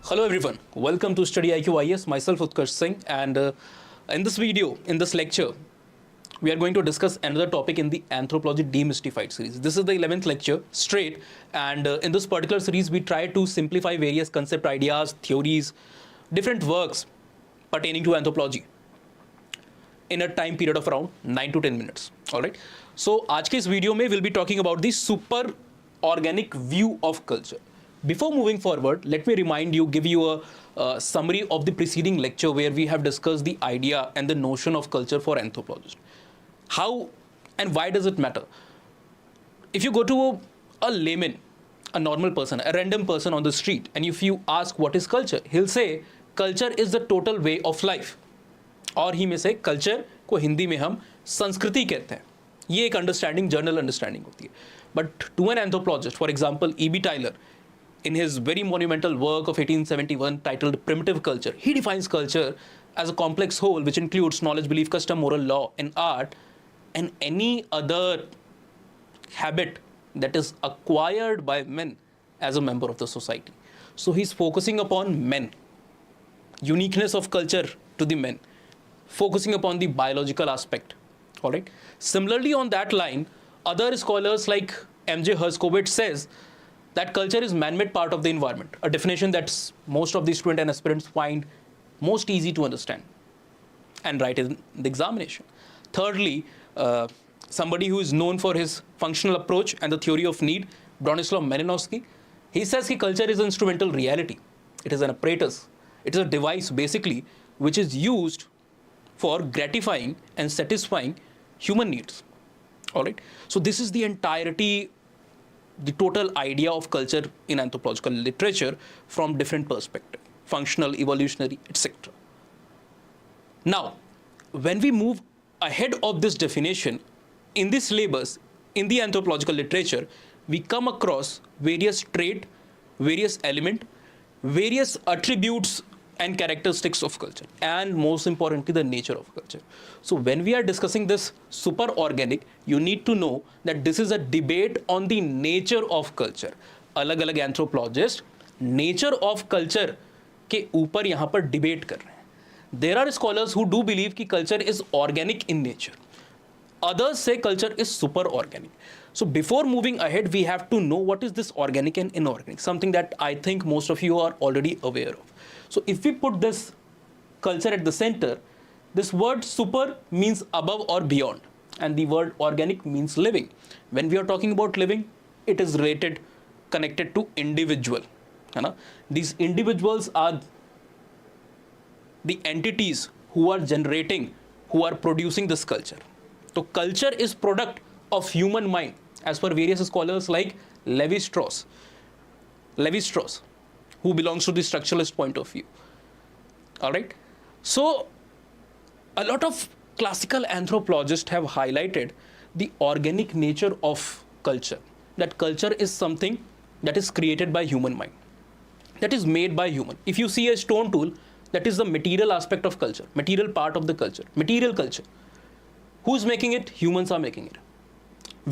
Hello everyone, welcome to Study IQ IS, myself Utkarsh Singh, and in this video, in this lecture, we are going to discuss another topic in the Anthropology Demystified series. This is the 11th lecture straight, and in this particular series we try to simplify various concept, ideas, theories, different works pertaining to anthropology in a time period of around 9 to 10 minutes. Alright, so आज के इस video में we'll be talking about the super organic view of culture. Before moving forward, let me remind you, give you a summary of the preceding lecture where we have discussed the idea and the notion of culture for anthropologists. How and why does it matter? If you go to a layman, a normal person, a random person on the street, and if you ask what is culture, he'll say culture is the total way of life. और ही में से culture को हिंदी में हम संस्कृति कहते हैं. ये एक अंडरस्टैंडिंग, जनरल अंडरस्टैंडिंग होती है. But to an anthropologist, for example E.B. Tylor, in his very monumental work of 1871 titled Primitive Culture, he defines culture as a complex whole which includes knowledge, belief, custom, moral, law, and art, and any other habit that is acquired by men as a member of the society. So he's focusing upon men, uniqueness of culture to the men, focusing upon the biological aspect. All right. Similarly, on that line, other scholars like M.J. Herskovits says that culture is man-made part of the environment, a definition that most of the students and aspirants find most easy to understand and write in the examination. Thirdly, somebody who is known for his functional approach and the theory of need, Bronislaw Malinowski, he says that culture is instrumental reality. It is an apparatus. It is a device basically which is used for gratifying and satisfying human needs. All right. So this is the entirety, the total idea of culture in anthropological literature from different perspectives, functional, evolutionary, etc. Now, when we move ahead of this definition, in this syllabus, in the anthropological literature, we come across various traits, various elements, various attributes and characteristics of culture, and most importantly, the nature of culture. So when we are discussing this super organic, you need to know that this is a debate on the nature of culture. अलग अलग anthropologist nature of culture के ऊपर यहाँ पर debate कर रहे हैं. There are scholars who do believe कि culture is organic in nature. Others say culture is super organic. So before moving ahead, we have to know what is this organic and inorganic, something that I think most of you are already aware of. So if we put this culture at the center, this word super means above or beyond, and the word organic means living. When we are talking about living, it is related, connected to individual. These individuals are the entities who are generating, who are producing this culture. So culture is product of human mind, as per various scholars like Levi-Strauss, who belongs to the structuralist point of view. All right. So a lot of classical anthropologists have highlighted the organic nature of culture, that culture is something that is created by human mind, that is made by human. If you see a stone tool, that is the material aspect of culture, material part of the culture, material culture. Who's making it? Humans are making it.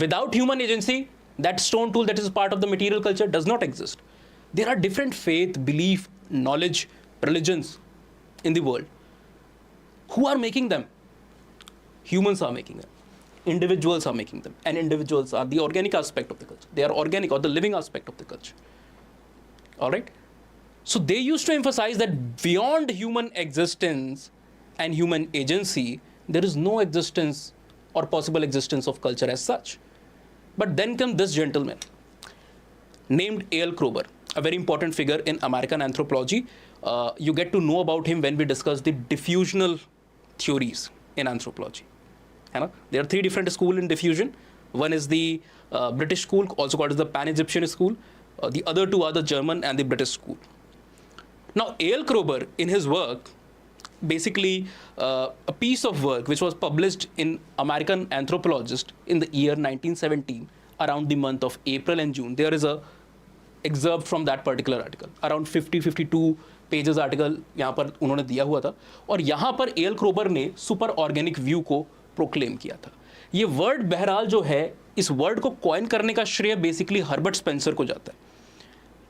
Without human agency, that stone tool that is part of the material culture does not exist. There are different faith, belief, knowledge, religions in the world. Who are making them? Humans are making them. Individuals are making them. And individuals are the organic aspect of the culture. They are organic, or the living aspect of the culture. All right? So they used to emphasize that beyond human existence and human agency, there is no existence or possible existence of culture as such. But then comes this gentleman named A.L. Kroeber, a very important figure in American anthropology. You get to know about him when we discuss the diffusional theories in anthropology. There are three different schools in diffusion. One is the British school, also called as the Pan-Egyptian school. The other two are the German and the British school. Now, A.L. Kroeber, in his work, basically a piece of work which was published in American Anthropologist in the year 1917, around the month of April and June. There is a excerpt from that particular article, around 50-52 pages article यहाँ पर उन्होंने दिया हुआ था, और यहाँ पर A.L. क्रोबर ने सुपर ऑर्गेनिक व्यू को प्रोक्लेम किया था. ये वर्ड बहरहाल जो है, इस वर्ड को कॉइन करने का श्रेय बेसिकली हर्बर्ट स्पेंसर को जाता है.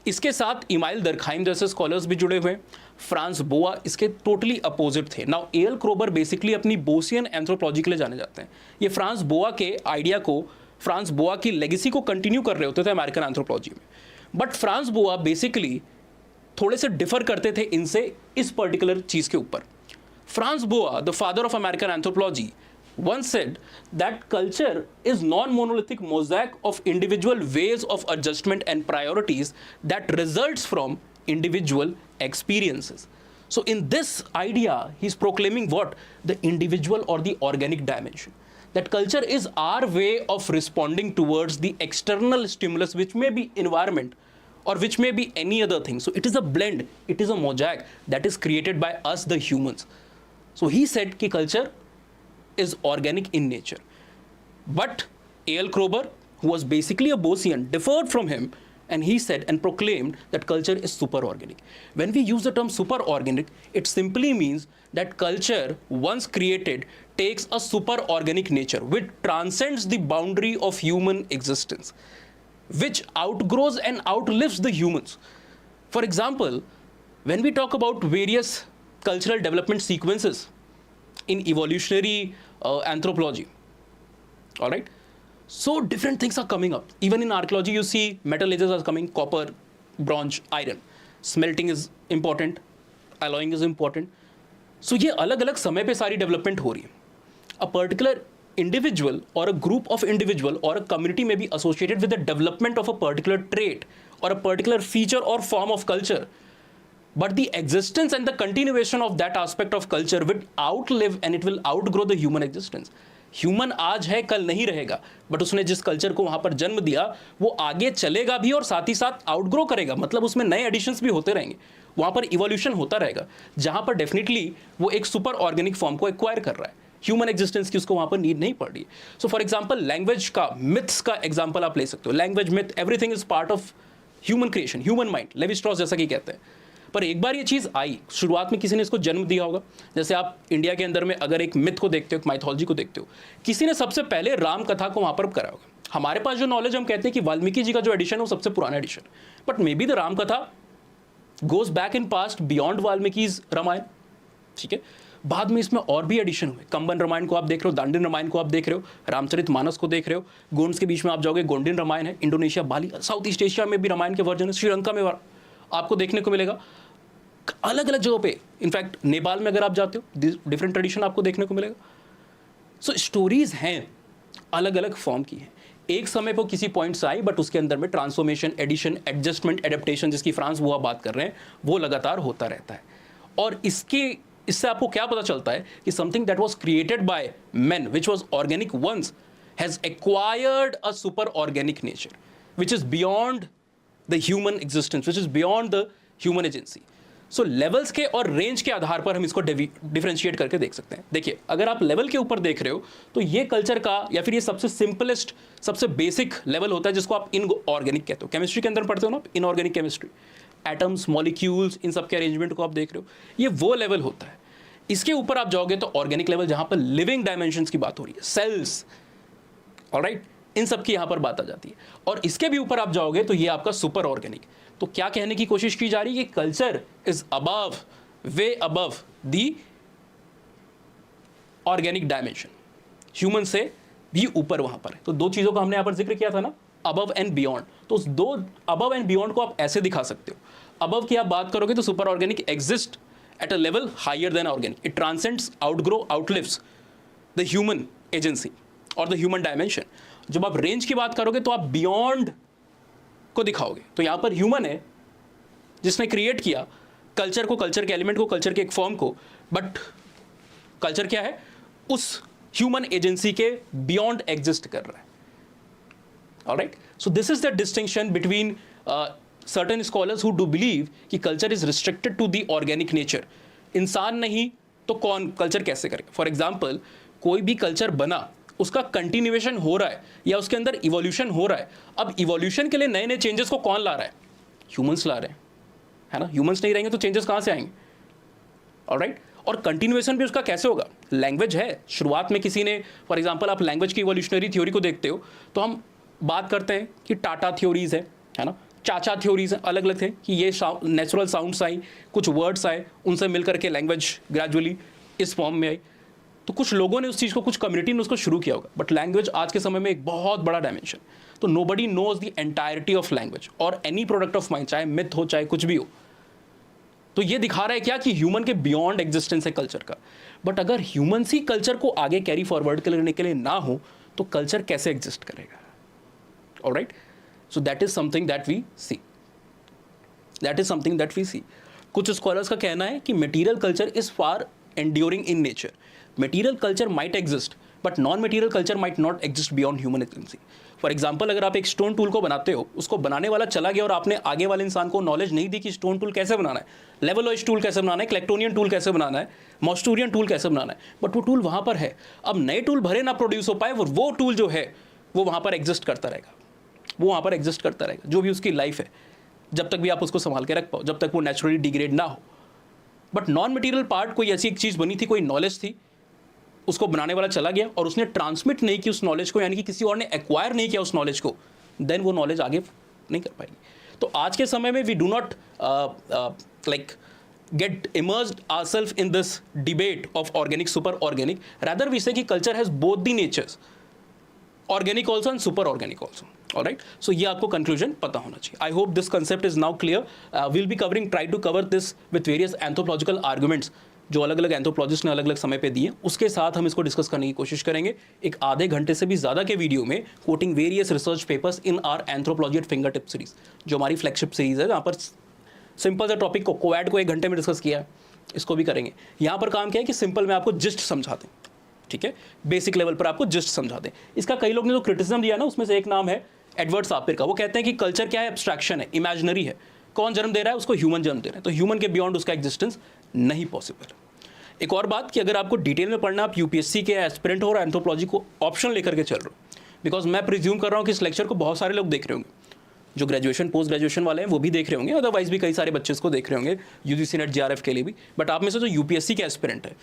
इसके साथ इमाइल दरखाइम जैसे स्कॉलर्स भी जुड़े हुए हैं, फ्रांस बोआ इसके टोटली अपोजिट थे। नाउ एल क्रोबर बेसिकली अपनी बोसियन एंथ्रोपोलॉजी के लिए जाने जाते हैं। ये फ्रांस बोआ के आइडिया को, फ्रांस बोआ की लेगेसी को कंटिन्यू कर रहे होते थे अमेरिकन एंथ्रोपोलॉजी में, बट फ्रांस बोआ बेसिकली थोड़े से डिफर करते थे इनसे इस पर्टिकुलर चीज़ के ऊपर। France boa, the father of American anthropology, once said that culture is non-monolithic mosaic of individual ways of adjustment and priorities that results from individual experiences. So in this idea, he's proclaiming what? The individual or the organic dimension. That culture is our way of responding towards the external stimulus, which may be environment or which may be any other thing. So it is a blend, it is a mosaic that is created by us, the humans. So he said कि culture is organic in nature. But A.L. Kroeber, who was basically a Boasian, differed from him, and he said and proclaimed that culture is superorganic. When we use the term superorganic, it simply means that culture, once created, takes a superorganic nature which transcends the boundary of human existence, which outgrows and outlives the humans. For example, when we talk about various cultural development sequences in evolutionary anthropology, all right, so different things are coming up. Even in archaeology, you see metal ages are coming: copper, bronze, iron. Smelting is important, alloying is important. So ये अलग अलग समय पे सारी development हो रही है. A particular individual or a group of individual or a community may be associated with the development of a particular trait or a particular feature or form of culture, but the existence and the continuation of that aspect of culture will outlive and it will outgrow the human existence. Human आज है, कल नहीं रहेगा, but उसने जिस culture को वहां पर जन्म दिया वो आगे चलेगा भी और साथ ही साथ आउटग्रो करेगा, मतलब उसमें नए एडिशंस भी होते रहेंगे, वहां पर इवोल्यूशन होता रहेगा, जहां पर डेफिनेटली वो एक सुपर ऑर्गेनिक फॉर्म को एक्वायर कर रहा है, ह्यूमन एग्जिस्टेंस की उसको वहां पर नीड नहीं पड़ रही है. सो फॉर एग्जाम्पल लैंग्वेज का, मिथ्स का एग्जाम्पल आप ले सकते हो. Language, myth, everything is part of human creation, human mind, Levi Strauss जैसा कि कहते हैं. पर एक बार ये चीज़ आई, शुरुआत में किसी ने इसको जन्म दिया होगा. जैसे आप इंडिया के अंदर में अगर एक मिथ को देखते हो, एक माइथोलॉजी को देखते हो, किसी ने सबसे पहले राम कथा को वहाँ पर करा होगा. हमारे पास जो नॉलेज, हम कहते हैं कि वाल्मीकि जी का जो एडिशन है वो सबसे पुराना edition, but maybe the Ram katha goes back in past beyond Valmiki's Ramayana. ठीक है, बाद में इसमें और भी एडिशन हुए. कंबन रामायण को आप देख रहे हो, दांडिन रामायण को आप देख रहे हो, रामचरित मानस को देख रहे हो, गोंड्स के बीच में आप जाओगे, गोंडिन रामायण है, इंडोनेशिया, बाली, साउथ ईस्ट एशिया में भी रामायण के वर्जन है, श्रीलंका में आपको देखने को मिलेगा, अलग अलग जगहों पे. इनफैक्ट नेपाल में अगर आप जाते हो, डिफरेंट ट्रेडिशन आपको देखने को मिलेगा. सो स्टोरीज हैं, अलग अलग फॉर्म की हैं, एक समय पर किसी पॉइंट से आई, बट उसके अंदर में ट्रांसफॉर्मेशन, एडिशन, एडजस्टमेंट, एडेप्टेशन, जिसकी फ्रांस वो बात कर रहे हैं, वो लगातार होता रहता है. और इससे आपको क्या पता चलता है कि something that was created by men, which was organic once, has acquired a super organic nature which is beyond the human existence, which is beyond the human agency. So levels के और रेंज के आधार पर हम इसको differentiate करके देख सकते हैं. देखिए, अगर आप लेवल के ऊपर देख रहे हो तो ये कल्चर का, या फिर ये सबसे सिंपलेस्ट, सबसे बेसिक लेवल होता है जिसको आप इनऑर्गेनिक कहते हो. केमिस्ट्री के अंदर पढ़ते हो ना, इनऑर्गेनिक केमिस्ट्री, एटम्स, मॉलिक्यूल्स, इन सब के अरेंजमेंट को आप देख रहे हो, ये वो लेवल होता है. इसके ऊपर आप जाओगे तो ऑर्गेनिक लेवल, जहां पर लिविंग डायमेंशंस की बात हो रही है, सेल्स, ऑलराइट, इन सब की यहां पर बात आ जाती है. और इसके भी ऊपर आप जाओगे तो ये आपका सुपर ऑर्गेनिक. तो क्या कहने की कोशिश की जा रही है कि culture is above, way above the organic dimension, human से भी ऊपर वहां पर है. तो दो चीजों का हमने यहां पर जिक्र किया था ना, अबव एंड बियॉन्ड. तो उस दो अबव एंड बियॉन्ड को आप ऐसे दिखा सकते हो. अबव की आप बात करोगे तो super organic exist at a level higher than organic, it transcends, outgrow, outlives the human agency और द ह्यूमन डायमेंशन. जब आप रेंज की बात करोगे तो आप बियॉन्ड को दिखाओगे. तो यहां पर ह्यूमन है जिसने क्रिएट किया कल्चर को, कल्चर के एलिमेंट को, कल्चर के एक फॉर्म को, बट कल्चर क्या है, उस ह्यूमन एजेंसी के बियॉन्ड एग्जिस्ट कर रहा है. Alright, so this is the distinction between certain scholars who do believe कि culture is restricted to the organic nature. इंसान नहीं तो कौन कल्चर कैसे करेगा. फॉर एग्जाम्पल, कोई भी कल्चर बना, उसका कंटिन्यूएशन हो रहा है या उसके अंदर इवोल्यूशन हो रहा है. अब इवोल्यूशन के लिए नए नए चेंजेस को कौन ला रहा है, ह्यूमंस ला रहे हैं, है ना. ह्यूमंस नहीं रहेंगे तो चेंजेस कहां से आएंगे. ऑलराइट, और कंटिन्यूएशन भी उसका कैसे होगा. लैंग्वेज है, शुरुआत में किसी ने, फॉर एग्जांपल आप लैंग्वेज की इवोल्यूशनरी थ्योरी को देखते हो तो हम बात करते हैं कि टाटा थ्योरीज है ना, चाचा थ्योरीज हैं, अलग अलग थे कि ये नेचुरल साउंड्स आई, कुछ वर्ड्स आए, उनसे मिल करके लैंग्वेज ग्रेजुअली इस फॉर्म में आई। तो कुछ लोगों ने उस चीज़ को, कुछ कम्युनिटी ने उसको शुरू किया होगा, बट लैंग्वेज आज के समय में एक बहुत बड़ा डायमेंशन। तो nobody knows the entirety of language और एनी प्रोडक्ट ऑफ माइंड, चाहे मिथ हो चाहे कुछ भी हो। तो ये दिखा रहा है क्या कि ह्यूमन के बियॉन्ड एग्जिस्टेंस है कल्चर का। बट अगर ह्यूमन ही कल्चर को आगे कैरी फॉरवर्ड करने के लिए ना हो तो कल्चर कैसे एग्जिस्ट करेगा? Alright, so that is something that we see, that is something that we see. कुछ स्कॉलर्स का कहना है कि material culture is far enduring in nature. Material culture might exist but non material culture might not exist beyond human agency. For example, अगर आप एक stone tool को बनाते हो, उसको बनाने वाला चला गया और आपने आगे वाले इंसान को नॉलेज नहीं दी कि स्टोन टूल कैसे बनाना है, लेवलॉइज टूल कैसे बनाना है, क्लेक्टोनियन टूल कैसे बनाना है, मॉस्टूरियन टूल कैसे बनाना है, बट वो टूल वहाँ पर है। अब नए टूल भरे ना प्रोड्यूस हो पाए, वो टूल जो है वो वहाँ पर एग्जिस्ट करता रहेगा, वो वहाँ पर एग्जिस्ट करता रहेगा, जो भी उसकी लाइफ है, जब तक भी आप उसको संभाल के रख पाओ, जब तक वो नेचुरली डिग्रेड ना हो। बट नॉन मटेरियल पार्ट कोई ऐसी एक चीज़ बनी थी, कोई नॉलेज थी, उसको बनाने वाला चला गया और उसने ट्रांसमिट नहीं की उस नॉलेज को, यानी कि किसी और ने एक्वायर नहीं किया उस नॉलेज को, देन वो नॉलेज आगे नहीं कर पाएगी। तो आज के समय में we do not like get immersed ourselves in this debate of organic super organic, rather we say कि culture has both the natures, organic also and super organic also. All right, so ये आपको conclusion पता होना चाहिए. I hope this concept is now clear. We'll be try to cover this with various anthropological arguments जो अलग अलग anthropologist ने अलग अलग समय पे दिए, उसके साथ हम इसको डिस्कस करने की कोशिश करेंगे एक आधे घंटे से भी ज़्यादा के वीडियो में, quoting various research papers in our anthropology at finger tip series, जो हमारी फ्लैगशिप सीरीज है, जहाँ पर सिंपल सा टॉपिक को कोएड को 1 घंटे में डिस्कस किया है, इसको भी करेंगे। यहाँ पर काम क्या है कि सिंपल में आपको जिस्ट समझा दें, ठीक है, बेसिक लेवल पर आपको जिस्ट समझा दें। इसका कई लोग ने जो क्रिटिसिज्म दिया ना, उसमें से एक नाम है एडवर्ड सापिर का। वो कहते हैं कि कल्चर क्या है, एब्स्ट्रैक्शन है, इमेजिनरी है, कौन जन्म दे रहा है, उसको ह्यूमन जन्म दे रहे हैं, तो ह्यूमन के बियॉन्ड उसका एग्जिस्टेंस नहीं पॉसिबल। एक और बात कि अगर आपको डिटेल में पढ़ना, आप यूपीएससी के एस्पिरेंट हो और एंथ्रोपोलॉजी को ऑप्शन लेकर के चल रहे हो, बिकॉज मैं प्रिज्यूम कर रहा हूँ कि इस लेक्चर को बहुत सारे लोग देख रहे होंगे, जो ग्रेजुएशन पोस्ट ग्रेजुएशन वाले हैं वो भी देख रहे होंगे, अदरवाइज भी कई सारे बच्चे इसको देख रहे होंगे यूजीसी नेट जीआरएफ के लिए भी। बट आप में से जो यूपीएससी के एस्पिरेंट है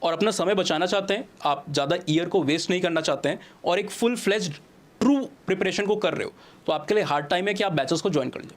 और अपना समय बचाना चाहते हैं, आप ज़्यादा ईयर को वेस्ट नहीं करना चाहते हैं और एक फुल फ्लेज्ड ट्रू प्रिपरेशन को कर रहे हो, तो आपके लिए हार्ड टाइम है कि आप बैचेस को ज्वाइन कर लीजिए।